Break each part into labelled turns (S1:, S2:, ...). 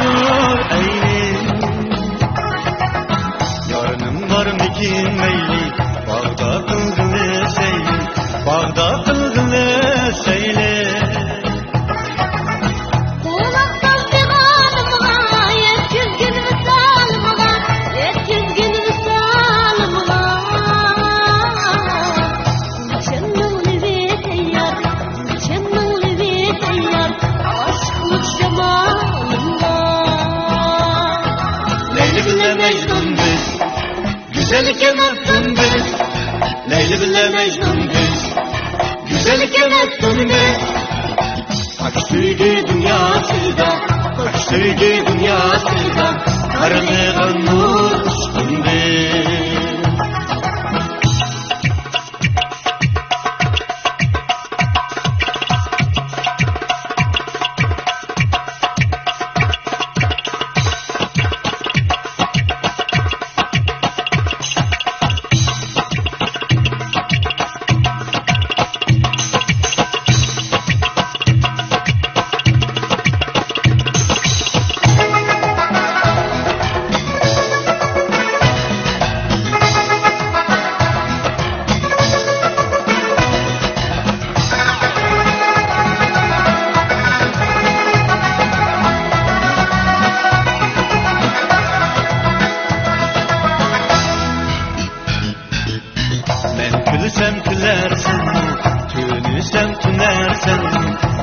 S1: dur eyli. Yarınım var mikin meyli, bağda kılgını seyli, bağda kılgını seyli. Güzellik emettun biz, Leyli bile Mecnun biz. Güzellik emettun biz. Bak sevgi dünyasında, bak sevgi dünyasında, karnıdan nur uçtun biz. Gülsem gülersen, tünüsem tünersen,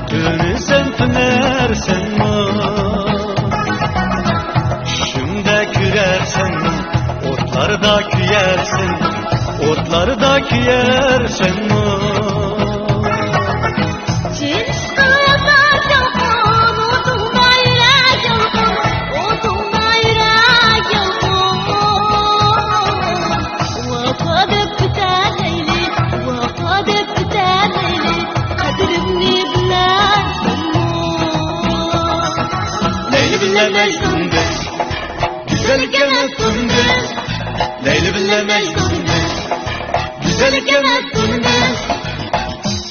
S1: tünüsem tünersen Düşümde kürersen, otlarda küyersen, otlarda küyersen Mecnun biz, güzellik emettun biz. Leyli bile Mecnun biz, güzellik emettun biz.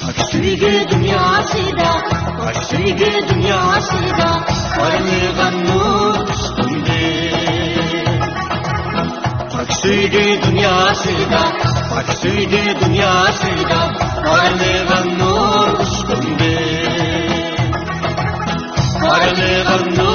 S1: Bak sevgi dünyasında, bak sevgi dünyasında, karnıdan nur uçtun biz. Bak sevgi dünyasında, bak sevgi dünyasında, karnıdan nur uçtun biz. Karnıdan nur